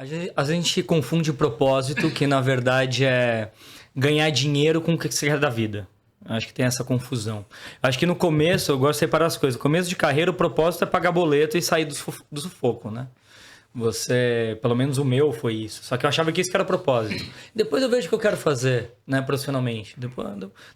Às vezes a gente confunde propósito, que na verdade é ganhar dinheiro com o que você quer da vida. Acho que tem essa confusão. Acho que no começo, eu gosto de separar as coisas. No começo de carreira, o propósito é pagar boleto e sair do sufoco, né? Você, pelo menos o meu foi isso. Só que eu achava que isso que era propósito. Depois eu vejo o que eu quero fazer, né, profissionalmente. Depois,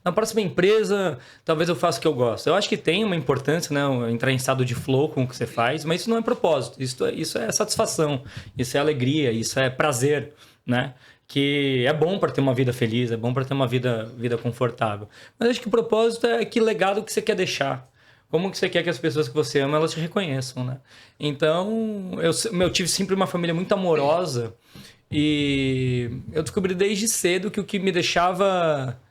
na próxima empresa, talvez eu faça o que eu gosto. Eu acho que tem uma importância, né, entrar em estado de flow com o que você faz, mas isso não é propósito. Isso é satisfação, isso é alegria, isso é prazer, né? Que é bom para ter uma vida feliz, é bom para ter uma vida confortável. Mas acho que o propósito é que legado que você quer deixar. Como que você quer que as pessoas que você ama, elas te reconheçam, né? Então, eu tive sempre uma família muito amorosa e eu descobri desde cedo que o que me deixava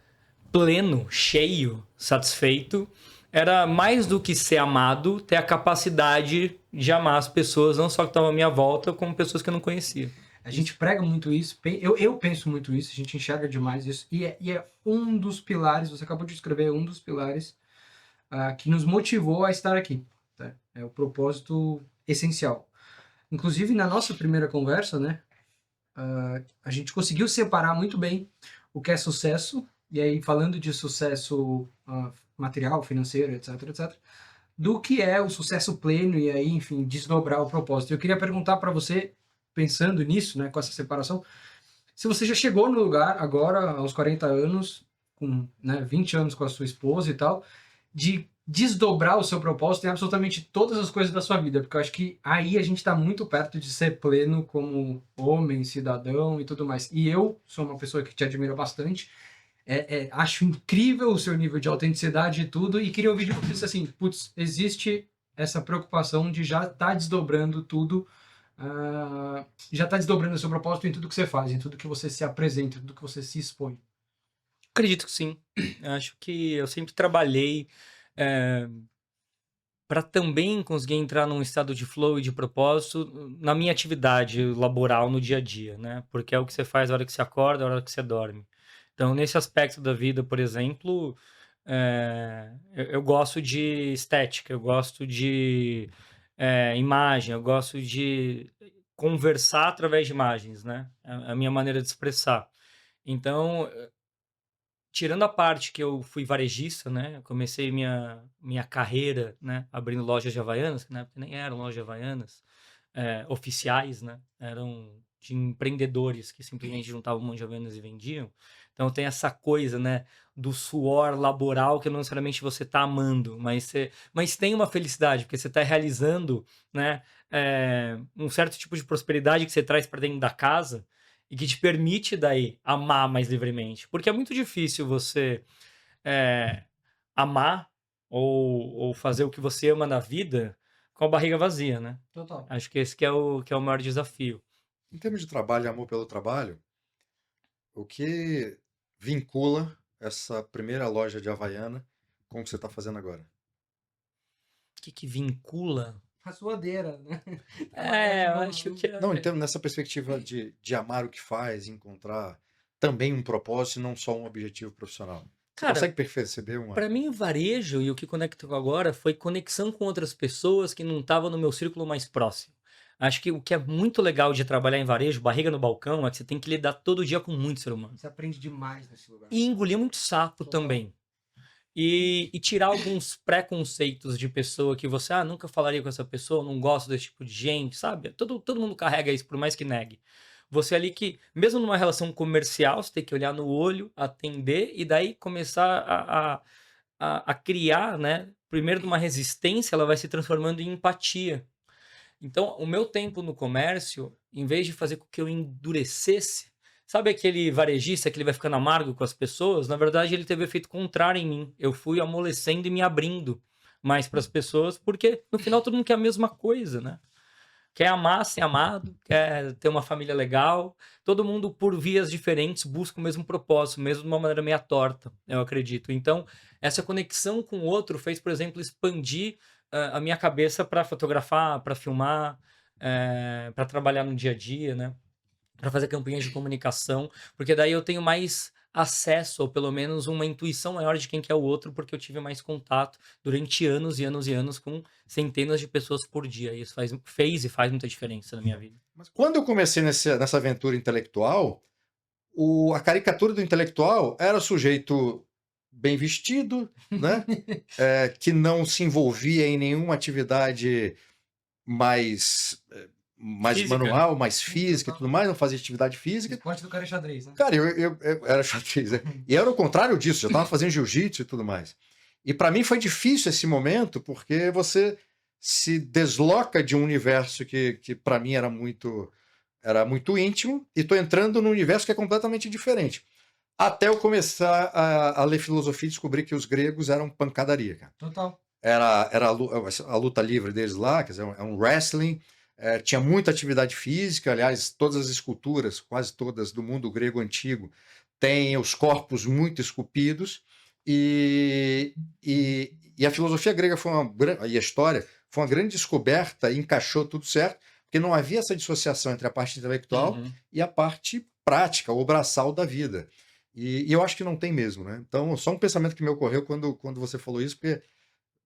pleno, cheio, satisfeito, era mais do que ser amado, ter a capacidade de amar as pessoas, não só que estavam à minha volta, como pessoas que eu não conhecia. A gente prega muito isso, eu penso muito isso, a gente enxerga demais isso, e é um dos pilares, você acabou de escrever, um dos pilares que nos motivou a estar aqui. Tá? É o propósito essencial. Inclusive, na nossa primeira conversa, né, a gente conseguiu separar muito bem o que é sucesso, e aí falando de sucesso material, financeiro, etc, etc, do que é o sucesso pleno e aí, enfim, desdobrar o propósito. Eu queria perguntar para você, pensando nisso, né, com essa separação, se você já chegou no lugar agora, aos 40 anos, com, né, 20 anos com a sua esposa e tal, de desdobrar o seu propósito em absolutamente todas as coisas da sua vida, porque eu acho que aí a gente está muito perto de ser pleno como homem, cidadão e tudo mais. E eu sou uma pessoa que te admira bastante, acho incrível o seu nível de autenticidade e tudo, e queria ouvir de você assim, putz, existe essa preocupação de já estar desdobrando tudo, já está desdobrando o seu propósito em tudo que você faz, em tudo que você se apresenta, em tudo que você se expõe. Acredito que sim. Eu acho que eu sempre trabalhei para também conseguir entrar num estado de flow e de propósito na minha atividade laboral no dia a dia, né? Porque é o que você faz na hora que você acorda, na hora que você dorme. Então, nesse aspecto da vida, por exemplo, eu gosto de estética, eu gosto de imagem, eu gosto de conversar através de imagens, né? É a minha maneira de expressar. Então, tirando a parte que eu fui varejista, né? Eu comecei minha carreira, né? Abrindo lojas de Havaianas, que na época nem eram lojas de Havaianas, oficiais, né? Eram de empreendedores que simplesmente juntavam um monte de Havaianas e vendiam. Então tem essa coisa, né? Do suor laboral que não necessariamente você está amando, mas tem uma felicidade, porque você está realizando, né? Um certo tipo de prosperidade que você traz para dentro da casa e que te permite daí amar mais livremente. Porque é muito difícil você é, amar ou fazer o que você ama na vida com a barriga vazia, né? Total. Acho que esse que é o maior desafio. Em termos de trabalho e amor pelo trabalho, o que vincula essa primeira loja de Havaiana com o que você está fazendo agora? O que vincula? A suadeira, né? Trabalhar de Eu mão. acho que Não, então, nessa perspectiva de amar o que faz, encontrar também um propósito e não só um objetivo profissional. Você cara, consegue perceber uma. para mim o varejo e o que conectou agora foi conexão com outras pessoas que não estavam no meu círculo mais próximo. Acho que o que é muito legal de trabalhar em varejo, barriga no balcão, é que você tem que lidar todo dia com muito ser humano. Você aprende demais nesse lugar. E engolir muito sapo Total. também. E tirar alguns preconceitos de pessoa que você, nunca falaria com essa pessoa, não gosto desse tipo de gente, sabe? Todo mundo carrega isso, por mais que negue. Você ali que, mesmo numa relação comercial, você tem que olhar no olho, atender e daí começar a criar, né? Primeiro de uma resistência, ela vai se transformando em empatia. Então, o meu tempo no comércio, em vez de fazer com que eu endurecesse, sabe aquele varejista que ele vai ficando amargo com as pessoas? Na verdade, ele teve o efeito contrário em mim. Eu fui amolecendo e me abrindo mais para as pessoas, porque no final todo mundo quer a mesma coisa, né? Quer amar, ser amado, quer ter uma família legal. Todo mundo, por vias diferentes, busca o mesmo propósito, mesmo de uma maneira meio torta, eu acredito. Então, essa conexão com o outro fez, por exemplo, expandir a minha cabeça para fotografar, para filmar, para trabalhar no dia a dia, né? Para fazer campanhas de comunicação, porque daí eu tenho mais acesso, ou pelo menos uma intuição maior de quem que é o outro, porque eu tive mais contato durante anos e anos e anos com centenas de pessoas por dia. E isso fez e faz muita diferença na minha vida. Mas quando eu comecei nessa aventura intelectual, a caricatura do intelectual era o sujeito bem vestido, né? Que não se envolvia em nenhuma atividade mais Física. manual, mais física e tudo mais, não fazia atividade física. Esporte do cara é xadrez, né? Cara, eu era xadrez, né? E era o contrário disso, já estava fazendo jiu-jitsu e tudo mais. E para mim foi difícil esse momento, porque você se desloca de um universo que para mim era muito íntimo, e estou entrando num universo que é completamente diferente. Até eu começar a ler filosofia e descobrir que os gregos eram pancadaria, cara. Total. Era a luta livre deles lá, quer dizer, é um wrestling, tinha muita atividade física, aliás, todas as esculturas, quase todas do mundo grego antigo, têm os corpos muito esculpidos, e a filosofia grega e a história foi uma grande descoberta, e encaixou tudo certo, porque não havia essa dissociação entre a parte intelectual Uhum. e a parte prática, ou braçal da vida. E eu acho que não tem mesmo, né? Então, só um pensamento que me ocorreu quando você falou isso, porque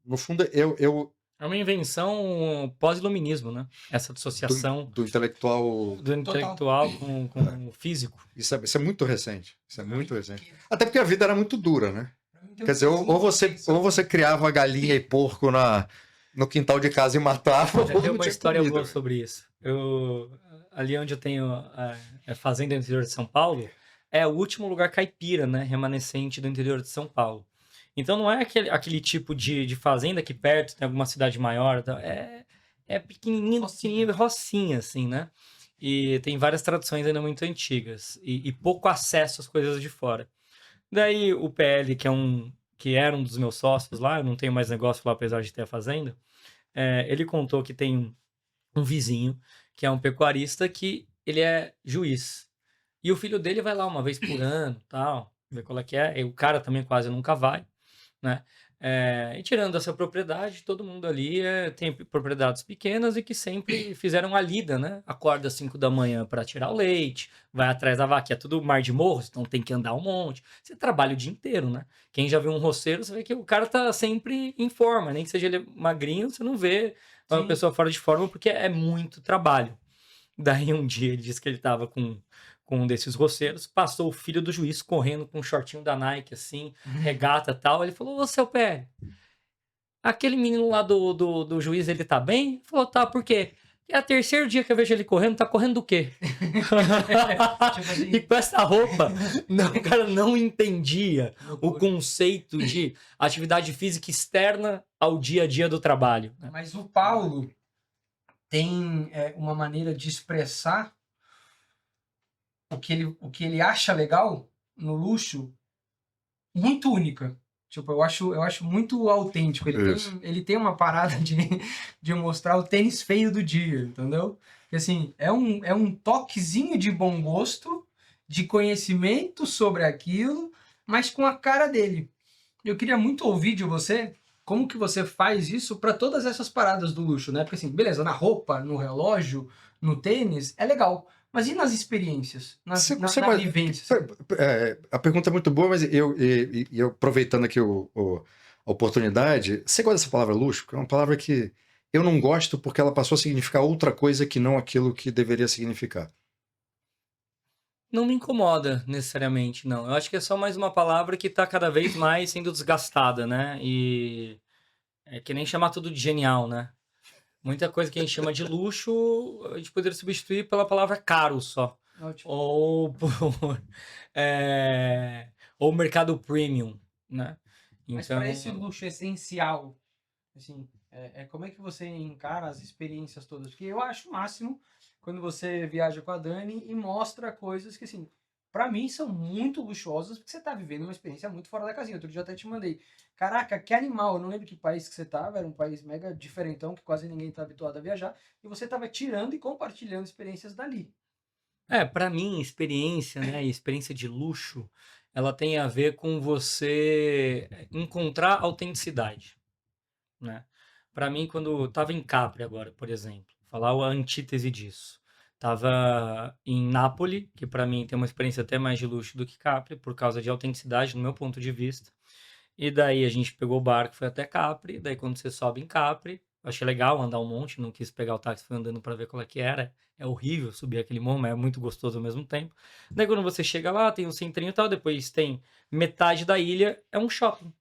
no fundo, É uma invenção pós-iluminismo, né? Essa dissociação do intelectual. do intelectual com o físico. Isso é muito recente. Isso é muito recente. Até porque a vida era muito dura, né? Quer dizer, ou você criava galinha e porco no quintal de casa e matava, ou Tem não uma tinha história comida, boa velho. sobre isso. Ali onde eu tenho a fazenda no interior de São Paulo, é o último lugar caipira, né? Remanescente do interior de São Paulo. Então não é aquele tipo de fazenda que perto tem alguma cidade maior. Tá? É pequenininho, pequenininho, rocinha, assim, né? E tem várias tradições ainda muito antigas. E pouco acesso às coisas de fora. Daí o PL, que era um dos meus sócios lá, eu não tenho mais negócio lá, apesar de ter a fazenda, ele contou que tem um vizinho, que é um pecuarista, que ele é juiz. E o filho dele vai lá uma vez por ano, tal, ver qual é que é. E o cara também quase nunca vai, né? E tirando essa propriedade, todo mundo ali tem propriedades pequenas e que sempre fizeram a lida, né? Acorda às 5 da manhã para tirar o leite, vai atrás da vaca, é tudo mar de morros, então tem que andar um monte. Você trabalha o dia inteiro, né? Quem já viu um roceiro, você vê que o cara tá sempre em forma, nem que seja ele magrinho, você não vê uma Sim. pessoa fora de forma porque é muito trabalho. Daí um dia ele disse que ele tava com um desses roceiros, passou o filho do juiz correndo com um shortinho da Nike, assim, regata e tal. Ele falou: Ô, seu pé, aquele menino lá do juiz, ele tá bem? Ele falou: tá, por quê? É o terceiro dia que eu vejo ele correndo, tá correndo do quê? Tipo assim. E com essa roupa, o cara não entendia o conceito de atividade física externa ao dia a dia do trabalho. Né? Mas o Paulo tem uma maneira de expressar o que ele acha legal no luxo muito única. Tipo, eu acho muito autêntico. Isso. Ele tem uma parada de mostrar o tênis feio do dia, entendeu? Porque, assim, é um toquezinho de bom gosto, de conhecimento sobre aquilo, mas com a cara dele. Eu queria muito ouvir de você como que você faz isso para todas essas paradas do luxo, né? Porque assim, beleza, na roupa, no relógio, no tênis, é legal. Mas e nas experiências? Na vivência? A pergunta é muito boa, mas eu aproveitando aqui a oportunidade, você gosta dessa palavra luxo? Que é uma palavra que eu não gosto porque ela passou a significar outra coisa que não aquilo que deveria significar. Não me incomoda necessariamente, não. Eu acho que é só mais uma palavra que tá cada vez mais sendo desgastada, né? E é que nem chamar tudo de genial, né? Muita coisa que a gente chama de luxo, a gente poderia substituir pela palavra caro só. Ótimo. Ou por, ou mercado premium, né? Mas Então, para esse luxo essencial, assim, como é que você encara as experiências todas? Porque eu acho o máximo quando você viaja com a Dani e mostra coisas que, assim, para mim são muito luxuosas, porque você tá vivendo uma experiência muito fora da casinha. Outro dia eu até te mandei. Caraca, que animal! Eu não lembro que país que você tava, era um país mega diferentão, que quase ninguém tá habituado a viajar, e você tava tirando e compartilhando experiências dali. para mim, experiência, né? Experiência de luxo, ela tem a ver com você encontrar autenticidade, né? Para mim, quando eu tava em Capri agora, por exemplo, falar a antítese disso. Tava em Nápoles, que para mim tem uma experiência até mais de luxo do que Capri, por causa de autenticidade, no meu ponto de vista. E daí a gente pegou o barco, foi até Capri. Daí quando você sobe em Capri, Achei legal andar um monte, não quis pegar o táxi, fui andando pra ver qual é que era. É horrível subir aquele morro, mas é muito gostoso ao mesmo tempo. Daí quando você chega lá, tem o centrinho e tal, depois tem metade da ilha, é um shopping.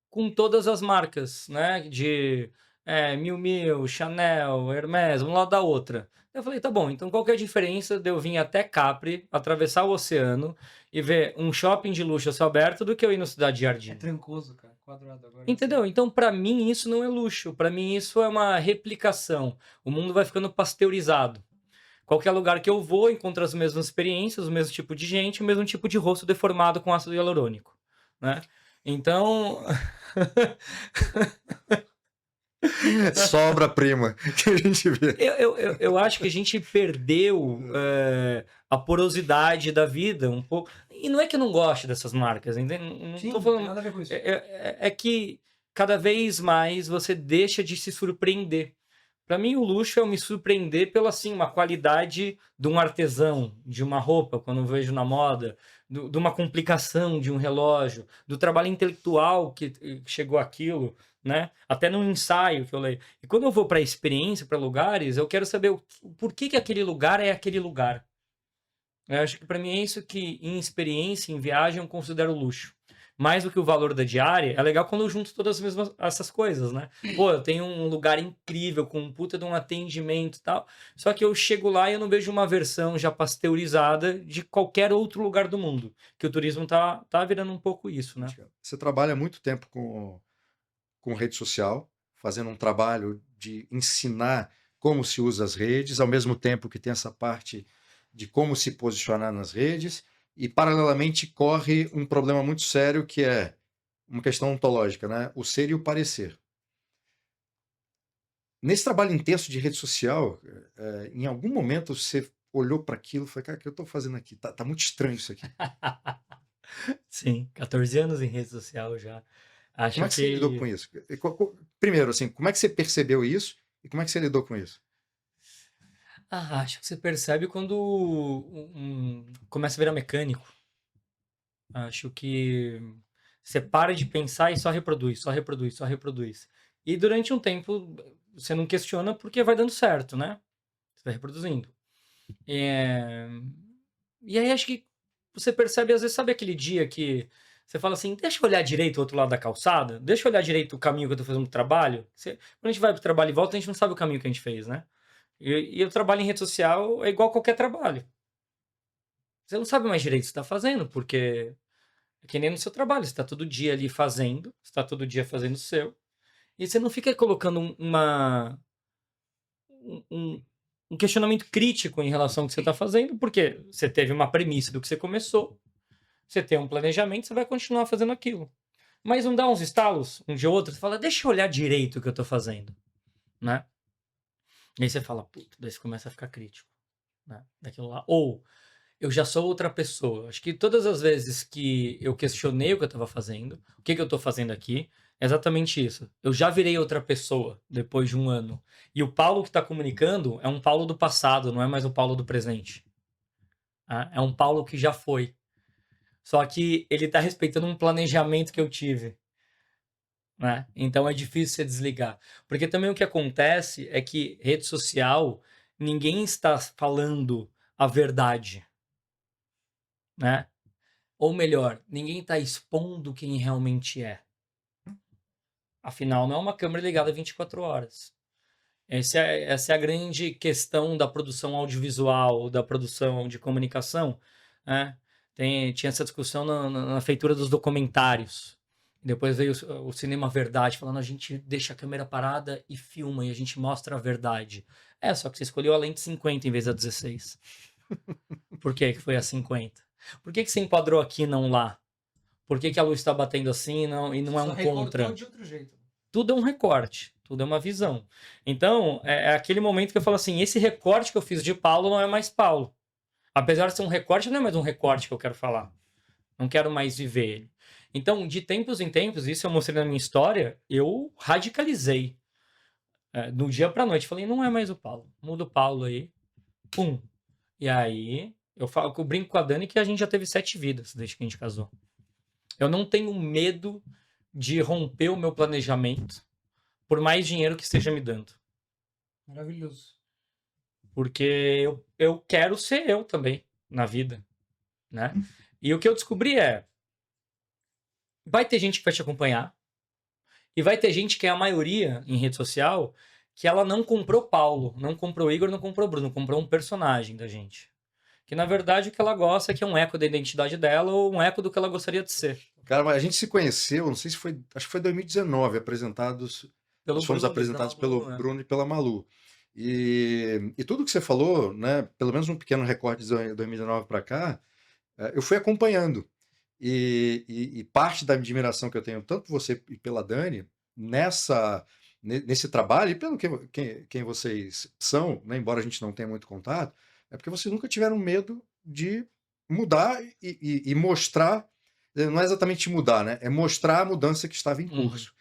Com todas as marcas, né? De Miu Miu, Chanel, Hermès, um lado da outra. Eu falei, tá bom, então qual que é a diferença de eu vir até Capri, atravessar o oceano e ver um shopping de luxo a céu aberto do que eu ir no Cidade É Jardim? trancoso, cara. Quadrado agora. Entendeu? Então, pra mim, isso não é luxo. Pra mim, isso é uma replicação. O mundo vai ficando pasteurizado. Qualquer lugar que eu vou, encontro as mesmas experiências, o mesmo tipo de gente, o mesmo tipo de rosto deformado com ácido hialurônico, né? Então, Sobra-prima que a gente vê. eu acho que a gente perdeu a porosidade da vida um pouco. E não é que eu não goste dessas marcas, entende? Não Sim, tô não tem falando. nada a ver com isso. É que cada vez mais você deixa de se surpreender. Para mim, o luxo é eu me surpreender pela assim, uma qualidade de um artesão, de uma roupa, quando eu vejo na moda, de uma complicação de um relógio, do trabalho intelectual que chegou aquilo, né? Até num ensaio que eu leio. E quando eu vou para experiência, para lugares, eu quero saber o porquê que aquele lugar é aquele lugar. Eu acho que para mim é isso que, em experiência, em viagem, eu considero luxo. Mais do que o valor da diária, é legal quando eu junto todas as mesmas, essas coisas, né? Pô, eu tenho um lugar incrível, com um puta de um atendimento e tal, só que eu chego lá e eu não vejo uma versão já pasteurizada de qualquer outro lugar do mundo. Que o turismo tá virando um pouco isso, né? Você trabalha muito tempo com rede social, fazendo um trabalho de ensinar como se usa as redes, ao mesmo tempo que tem essa parte de como se posicionar nas redes, e paralelamente corre um problema muito sério que é uma questão ontológica, né? O ser e o parecer. Nesse trabalho intenso de rede social, em algum momento você olhou para aquilo e falou, cara, o que eu estou fazendo aqui? Tá muito estranho isso aqui. Sim, 14 anos em rede social já. Como Acho é que você lidou que com isso? Primeiro, assim, como é que você percebeu isso e como é que você lidou com isso? acho que você percebe quando começa a virar mecânico. Acho que você para de pensar e só reproduz, só reproduz, só reproduz. E durante um tempo você não questiona porque vai dando certo, né? Você vai reproduzindo. É, E aí acho que você percebe, às vezes, sabe aquele dia que você fala assim, deixa eu olhar direito o outro lado da calçada, deixa eu olhar direito o caminho que eu tô fazendo pro trabalho. Quando a gente vai pro trabalho e volta, a gente não sabe o caminho que a gente fez, né? E o trabalho em rede social é igual a qualquer trabalho. Você não sabe mais direito o que você tá fazendo, porque é que nem no seu trabalho, você está todo dia ali fazendo, você está todo dia fazendo o seu, e você não fica colocando um, um questionamento crítico em relação ao que você está fazendo, porque você teve uma premissa do que você começou, você tem um planejamento, você vai continuar fazendo aquilo. Mas não dá uns estalos, um de outro, você fala, deixa eu olhar direito o que eu estou fazendo, né? E aí você fala, puta, daí você começa a ficar crítico, né? Daquilo lá. Ou, eu já sou outra pessoa. Acho que todas as vezes que eu questionei o que eu estava fazendo, o que que eu estou fazendo aqui, é exatamente isso. Eu já virei outra pessoa depois de um ano. E o Paulo que está comunicando é um Paulo do passado, não é mais o Paulo do presente. Tá? É um Paulo que já foi. Só que ele está respeitando um planejamento que eu tive. Né? Então é difícil você desligar. Porque também o que acontece é que rede social, ninguém está falando a verdade. Né? Ou melhor, ninguém está expondo quem realmente é. Afinal, não é uma câmera ligada 24 horas. Essa é a grande questão da produção audiovisual, da produção de comunicação. Né? Tinha essa discussão na feitura dos documentários. Depois veio o cinema verdade, falando a gente deixa a câmera parada e filma, e a gente mostra a verdade. Só que você escolheu a lente 50 em vez da 16. Por que foi a 50? Por que você enquadrou aqui e não lá? Por que a luz está batendo assim e não é Só um recortou contra? de outro jeito. Tudo é um recorte, tudo é uma visão. Então, é aquele momento que eu falo assim, esse recorte que eu fiz de Paulo não é mais Paulo. Apesar de ser um recorte, não é mais um recorte que eu quero falar. Não quero mais viver ele. Então, de tempos em tempos, isso eu mostrei na minha história, eu radicalizei. Do dia pra noite. Falei, não é mais o Paulo. Muda o Paulo aí. Pum. E aí, eu brinco com a Dani que a gente já teve 7 vidas desde que a gente casou. Eu não tenho medo de romper o meu planejamento por mais dinheiro que esteja me dando. Maravilhoso. Porque eu quero ser eu também na vida, né? E o que eu descobri é, vai ter gente que vai te acompanhar e vai ter gente que é a maioria em rede social que ela não comprou Paulo, não comprou Igor, não comprou Bruno, comprou um personagem da gente. Que na verdade o que ela gosta é que é um eco da identidade dela ou um eco do que ela gostaria de ser. Cara, mas a gente se conheceu, não sei se foi, acho que foi 2019, Pelo nós fomos Bruno, pela apresentados Malu, pelo né? Bruno e pela Malu. E tudo que você falou, né, pelo menos um pequeno recorte de 2019 para cá, eu fui acompanhando. E parte da admiração que eu tenho, tanto por você e pela Dani, nesse trabalho, e pelo quem vocês são, né, embora a gente não tenha muito contato, é porque vocês nunca tiveram medo de mudar e mostrar, não é exatamente mudar, né? É mostrar a mudança que estava em curso.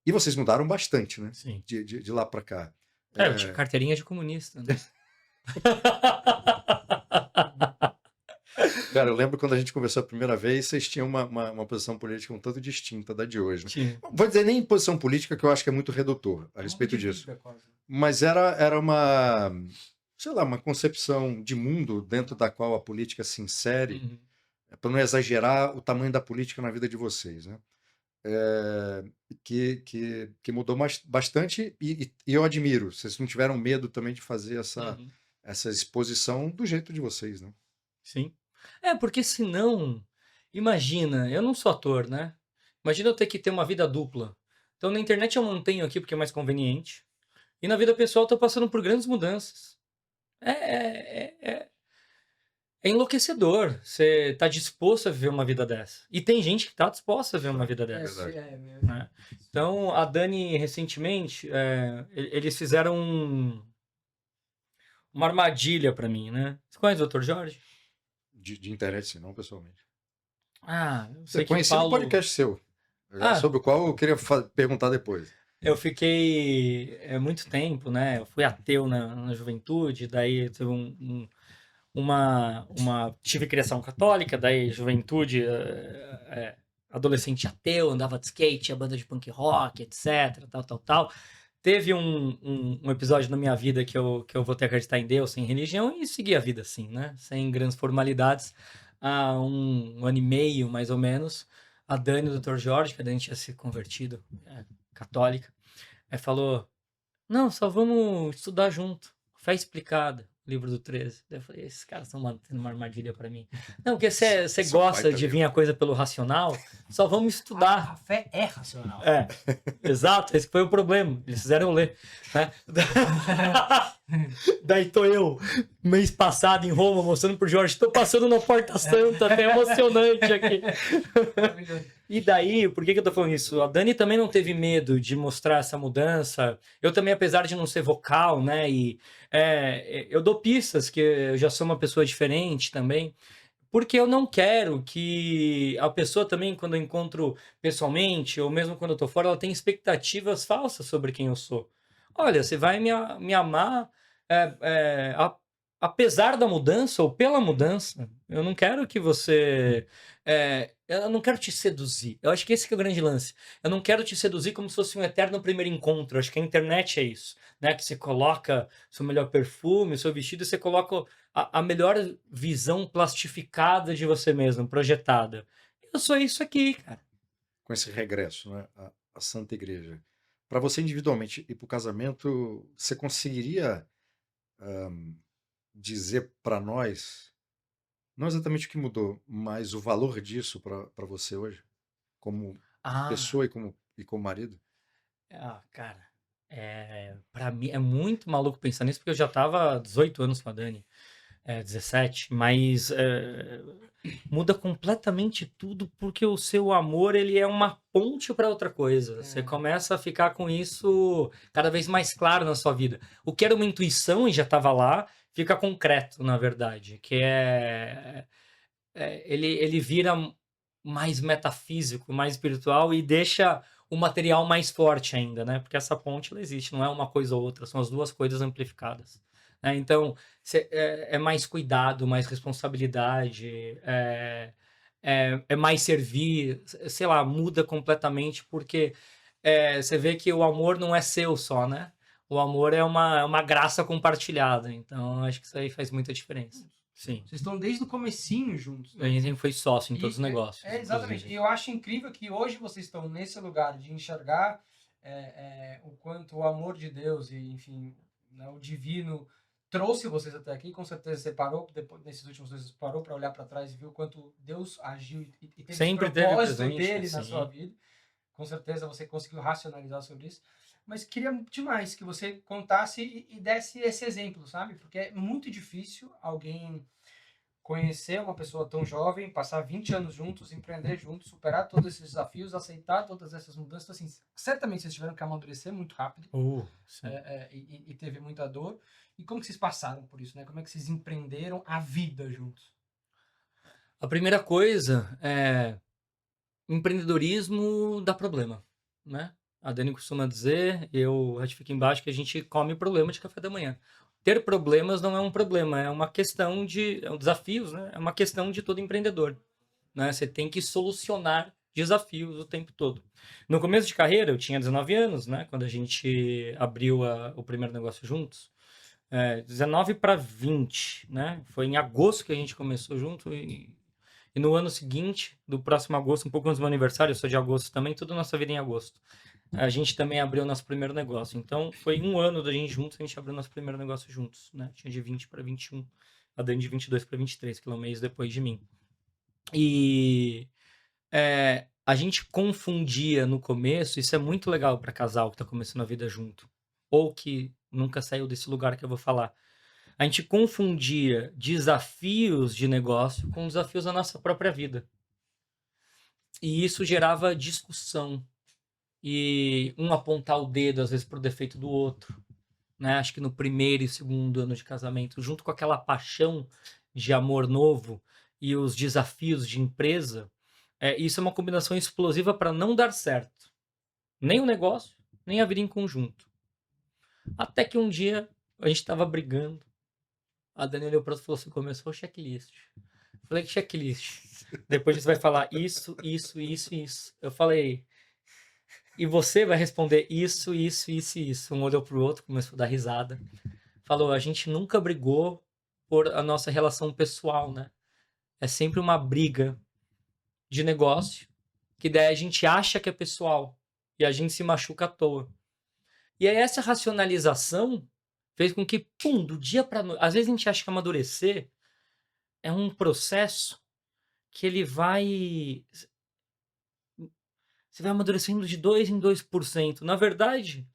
E vocês mudaram bastante, né? Sim. De lá para cá. Eu tinha carteirinha de comunista, né? Cara, eu lembro quando a gente conversou a primeira vez, vocês tinham uma posição política um tanto distinta da de hoje, né? Tinha. Não vou dizer nem posição política, que eu acho que é muito redutor a respeito disso. Mas era uma, sei lá, uma concepção de mundo dentro da qual a política se insere, para não exagerar o tamanho da política na vida de vocês, né? Que mudou bastante e eu admiro. Vocês não tiveram medo também de fazer essa exposição do jeito de vocês, né? Sim. Porque senão, imagina, eu não sou ator, né? Imagina eu ter que ter uma vida dupla. Então na internet eu mantenho aqui porque é mais conveniente. E na vida pessoal eu tô passando por grandes mudanças. É, é, é, é enlouquecedor. Você tá disposto a viver uma vida dessa. E tem gente que tá disposta a viver uma vida dessa. Né? Então a Dani, recentemente, eles fizeram uma armadilha pra mim, né? Você conhece o Dr. Jorge? De internet, sim, não pessoalmente. Eu Você sei que conheci Paulo... no podcast seu, sobre o qual eu queria perguntar depois. Eu fiquei muito tempo, né? Eu fui ateu na juventude, daí teve tive criação católica, daí juventude, adolescente ateu, andava de skate, a banda de punk rock, etc, tal. Teve um episódio na minha vida que eu voltei a acreditar em Deus, sem religião, e segui a vida assim, né? Sem grandes formalidades. Há um ano e meio, mais ou menos, a Dani, o Dr. Jorge, que a Dani tinha se convertido, católica, falou, não, só vamos estudar junto. Fé explicada, livro do 13. Daí eu falei, esses caras estão mantendo uma armadilha pra mim. Não, porque você gosta de vir a coisa pelo racional, só vamos estudar. A fé é racional. Exato, esse foi o problema. Eles fizeram eu ler. Né? Daí tô eu, mês passado em Roma, mostrando pro Jorge, tô passando na Porta Santa, até emocionante aqui. E daí, por que eu tô falando isso? A Dani também não teve medo de mostrar essa mudança. Eu também, apesar de não ser vocal, né? Eu dou pistas que eu já sou uma pessoa diferente também. Porque eu não quero que a pessoa também, quando eu encontro pessoalmente, ou mesmo quando eu tô fora, ela tenha expectativas falsas sobre quem eu sou. Olha, você vai me amar apesar da mudança ou pela mudança. Eu não quero que você... eu não quero te seduzir. Eu acho que esse que é o grande lance. Eu não quero te seduzir como se fosse um eterno primeiro encontro. Eu acho que a internet é isso, né? Que você coloca seu melhor perfume, seu vestido, e você coloca a melhor visão plastificada de você mesmo, projetada. Eu sou isso aqui, cara. Com esse regresso, né, à Santa Igreja. Para você individualmente ir para o casamento, você conseguiria dizer para nós, não exatamente o que mudou, mas o valor disso para você hoje, como pessoa e como marido? Cara, pra mim é muito maluco pensar nisso, porque eu já tava há 18 anos com a Dani, 17, mas muda completamente tudo, porque o seu amor, ele é uma ponte para outra coisa. Você começa a ficar com isso cada vez mais claro na sua vida. O que era uma intuição e já estava lá, fica concreto, na verdade, que ele vira mais metafísico, mais espiritual e deixa o material mais forte ainda, né? Porque essa ponte, ela existe, não é uma coisa ou outra, são as duas coisas amplificadas. Então, é mais cuidado, mais responsabilidade, é mais servir, sei lá, muda completamente, porque você vê que o amor não é seu só, né? O amor é uma graça compartilhada. Então, acho que isso aí faz muita diferença. Sim. Vocês estão desde o comecinho juntos, A né? gente sempre foi sócio em todos os E negócios. exatamente. inclusive. E eu acho incrível que hoje vocês estão nesse lugar de enxergar o quanto o amor de Deus e, enfim, né, o divino trouxe vocês até aqui. Com certeza você parou, depois, nesses últimos meses, parou para olhar para trás e viu o quanto Deus agiu e teve esse Sempre teve propósito presente, dele na sim. sua vida. Com certeza você conseguiu racionalizar sobre isso. Mas queria demais que você contasse e desse esse exemplo, sabe? Porque é muito difícil alguém conhecer uma pessoa tão jovem, passar 20 anos juntos, empreender juntos, superar todos esses desafios, aceitar todas essas mudanças. Assim, certamente vocês tiveram que amadurecer muito rápido Sim. e teve muita dor. E como que vocês passaram por isso, né? Como é que vocês empreenderam a vida juntos? A primeira coisa é empreendedorismo dá problema, né? A Dani costuma dizer, eu ratifico embaixo, que a gente come problema de café da manhã. Ter problemas não é um problema, é uma questão de desafios, né? É uma questão de todo empreendedor, né? Você tem que solucionar desafios o tempo todo. No começo de carreira, eu tinha 19 anos, né? Quando a gente abriu o primeiro negócio juntos. 19 para 20, né? Foi em agosto que a gente começou junto e no ano seguinte, do próximo agosto, um pouco antes do meu aniversário, eu sou de agosto também, toda a nossa vida em agosto. A gente também abriu nosso primeiro negócio. Então, foi um ano da gente juntos, a gente abriu nosso primeiro negócio juntos, né? Tinha de 20 para 21, a Dani de 22 para 23, que é um mês depois de mim. E a gente confundia no começo, isso é muito legal para casal que está começando a vida junto, ou que nunca saiu desse lugar que eu vou falar. A gente confundia desafios de negócio com desafios da nossa própria vida. E isso gerava discussão. E um apontar o dedo, às vezes, para o defeito do outro. Né? Acho que no primeiro e segundo ano de casamento, junto com aquela paixão de amor novo e os desafios de empresa, isso é uma combinação explosiva para não dar certo. Nem o negócio, nem a vida em conjunto. Até que um dia a gente estava brigando. A Dani olhou para outro e falou assim: começou o checklist. Eu falei: que checklist? Depois você vai falar isso, isso, isso, isso. Eu falei: e você vai responder isso, isso, isso e isso. Um olhou pro outro, começou a dar risada. Falou: a gente nunca brigou por a nossa relação pessoal, né? É sempre uma briga de negócio, que daí a gente acha que é pessoal e a gente se machuca à toa. E aí essa racionalização fez com que, pum, do dia para noite. Às vezes a gente acha que amadurecer é um processo que ele vai. Você vai amadurecendo de 2 em 2%. Na verdade,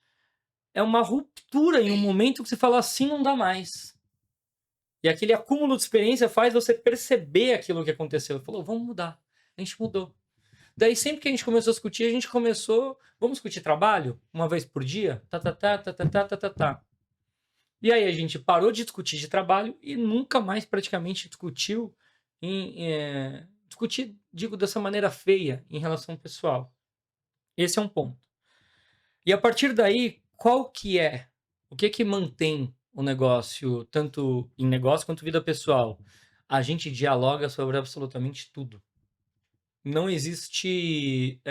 é uma ruptura em um momento que você fala assim, não dá mais. E aquele acúmulo de experiência faz você perceber aquilo que aconteceu. Falou: vamos mudar. A gente mudou. Daí, sempre que a gente começou a discutir, a gente começou. Vamos discutir trabalho? Uma vez por dia? Tá, tá, tá, tá, tá, tá, tá, tá, tá. E aí a gente parou de discutir de trabalho e nunca mais praticamente discutiu discutir, digo, dessa maneira feia em relação ao pessoal. Esse é um ponto. E a partir daí, qual que é? O que que mantém o negócio, tanto em negócio quanto vida pessoal? A gente dialoga sobre absolutamente tudo. Não existe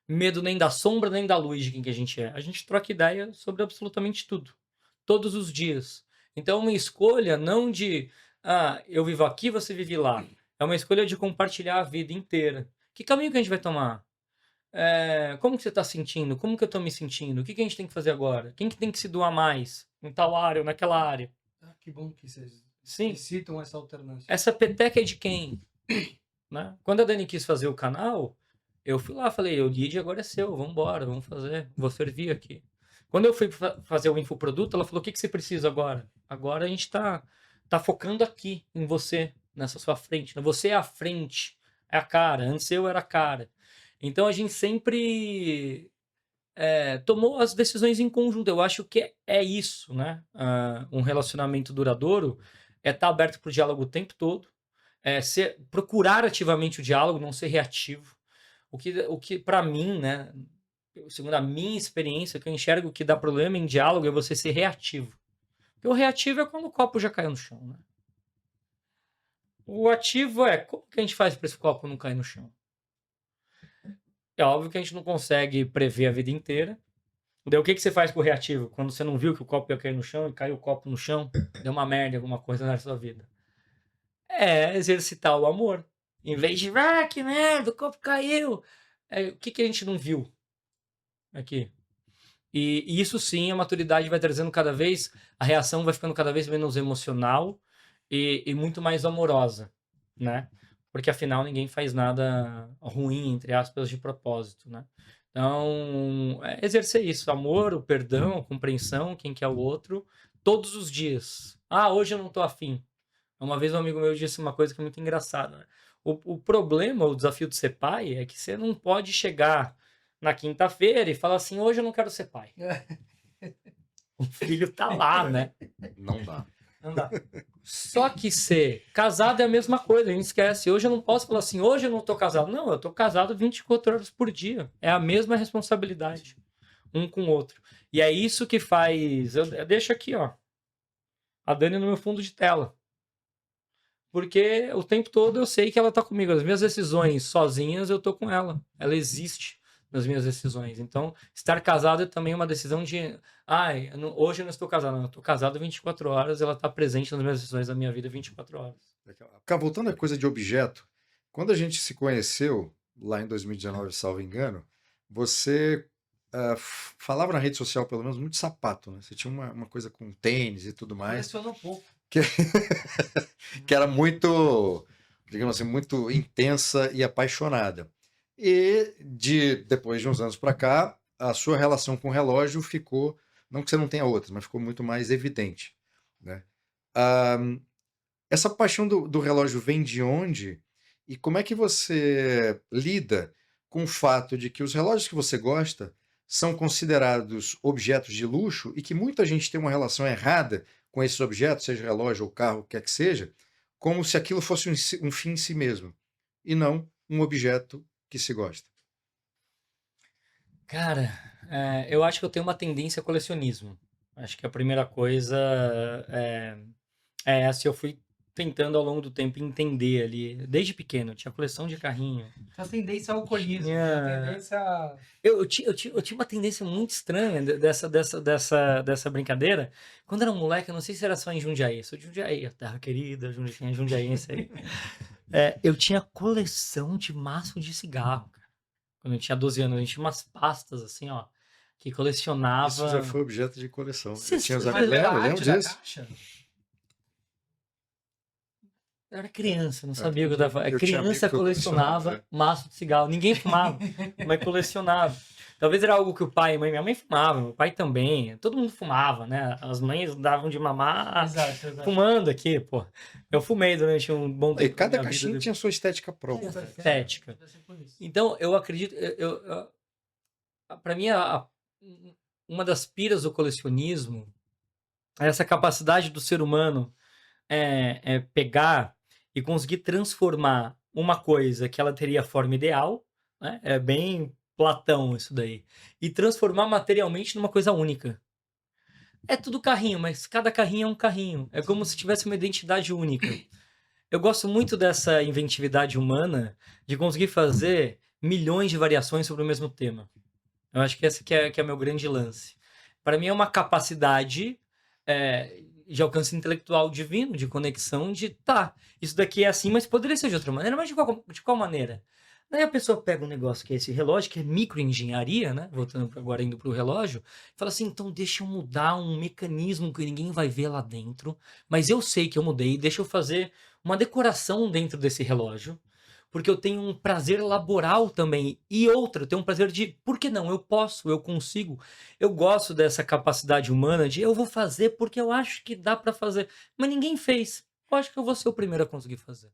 medo nem da sombra nem da luz de quem que a gente é. A gente troca ideia sobre absolutamente tudo. Todos os dias. Então é uma escolha não de eu vivo aqui, você vive lá. É uma escolha de compartilhar a vida inteira. Que caminho que a gente vai tomar? Como que você está sentindo? Como que eu estou me sentindo? O que que a gente tem que fazer agora? Quem que tem que se doar mais? Em tal área ou naquela área? Que bom que vocês Sim. citam essa alternância. Essa peteca é de quem? Né? Quando a Dani quis fazer o canal, eu fui lá, falei: o lead agora é seu, vamos embora, vamos fazer, vou servir aqui. Quando eu fui fazer o infoproduto, ela falou: o que que você precisa agora? Agora a gente tá focando aqui em você, nessa sua frente. Você é a frente, é a cara. Antes eu era a cara. Então a gente sempre tomou as decisões em conjunto. Eu acho que é isso, né? Um relacionamento duradouro é estar aberto para o diálogo o tempo todo, procurar ativamente o diálogo, não ser reativo. O que para mim, né? Segundo a minha experiência, que eu enxergo que dá problema em diálogo é você ser reativo. Porque o reativo é quando o copo já caiu no chão, né? O ativo é como que a gente faz para esse copo não cair no chão? É óbvio que a gente não consegue prever a vida inteira. Daí o que que você faz pro reativo? Quando você não viu que o copo ia cair no chão e caiu o copo no chão, deu uma merda, alguma coisa na sua vida. É exercitar o amor. Em vez de, que merda, o copo caiu. O que que a gente não viu aqui? E isso sim, a maturidade vai trazendo cada vez, a reação vai ficando cada vez menos emocional e muito mais amorosa, né? Porque afinal ninguém faz nada ruim, entre aspas, de propósito, né? Então, exercer isso, amor, o perdão, a compreensão, quem que é o outro, todos os dias. Ah, hoje eu não tô afim. Uma vez um amigo meu disse uma coisa que é muito engraçada, né? O problema, o desafio de ser pai é que você não pode chegar na quinta-feira e falar assim, hoje eu não quero ser pai. O filho tá lá, né? Não dá. Não dá. Só que ser casado é a mesma coisa, a gente esquece. Hoje eu não posso falar assim, hoje eu não tô casado. Não, eu tô casado 24 horas por dia. É a mesma responsabilidade, um com o outro. E é isso que faz... Eu deixo aqui, ó, a Dani no meu fundo de tela. Porque o tempo todo eu sei que ela tá comigo. As minhas decisões sozinhas, eu tô com ela. Ela existe nas minhas decisões. Então, estar casado é também uma decisão de... hoje eu não estou casado. Não, eu tô casado 24 horas. Ela tá presente nas minhas decisões da minha vida 24 horas. Cara, voltando à coisa de objeto, quando a gente se conheceu, lá em 2019, salvo engano, você falava na rede social, pelo menos, muito sapato, né? Você tinha uma coisa com tênis e tudo mais. Colecionou pouco. Que era muito, digamos assim, muito intensa e apaixonada. E depois de uns anos para cá, a sua relação com o relógio ficou, não que você não tenha outras, mas ficou muito mais evidente, né? Ah, essa paixão do relógio vem de onde? E como é que você lida com o fato de que os relógios que você gosta são considerados objetos de luxo e que muita gente tem uma relação errada com esses objetos, seja relógio ou carro, o que quer que seja, como se aquilo fosse um fim em si mesmo, e não um objeto que se gosta. Cara, eu acho que eu tenho uma tendência a colecionismo. Acho que a primeira coisa é essa. Eu fui tentando ao longo do tempo entender ali. Desde pequeno, eu tinha coleção de carrinho. A tendência ao alcoolismo. Tinha- A tendência... Eu tinha uma tendência muito estranha dessa brincadeira. Quando era moleque, eu não sei se era só em Jundiaí. Sou de Jundiaí, a terra querida, jundiaense aí. Eu tinha coleção de maço de cigarro, cara. Quando eu tinha 12 anos, a gente tinha umas pastas assim, ó, que colecionava. Isso já foi objeto de coleção. Você- Eu tinha os você- lembro disso. Eu era criança, não sabia o que eu tava falando. Eu tinha amigo Criança que colecionava, colecionava maço de cigarro. Ninguém fumava, mas colecionava. Talvez era algo que o pai e minha mãe fumavam, meu pai também. Todo mundo fumava, né? As mães davam de mamar Exato. fumando aqui, pô. Eu fumei durante um bom tempo. E cada da minha caixinha vida. tinha sua estética própria. Estética. Então, eu acredito, para mim, uma das piras do colecionismo é essa capacidade do ser humano pegar e conseguir transformar uma coisa que ela teria a forma ideal, né? É bem Platão isso daí, e transformar materialmente numa coisa única. É tudo carrinho, mas cada carrinho é um carrinho. É como se tivesse uma identidade única. Eu gosto muito dessa inventividade humana de conseguir fazer milhões de variações sobre o mesmo tema. Eu acho que esse que é o meu grande lance. Para mim é uma capacidade de alcance intelectual divino, de conexão, isso daqui é assim, mas poderia ser de outra maneira, mas de qual maneira? Daí a pessoa pega um negócio que é esse relógio, que é microengenharia, né? Voltando agora indo para o relógio, fala assim, então deixa eu mudar um mecanismo que ninguém vai ver lá dentro, mas eu sei que eu mudei, deixa eu fazer uma decoração dentro desse relógio, porque eu tenho um prazer laboral também. E outra, eu tenho um prazer de, por que não? Eu posso, eu consigo. Eu gosto dessa capacidade humana de eu vou fazer porque eu acho que dá para fazer. Mas ninguém fez. Eu acho que eu vou ser o primeiro a conseguir fazer.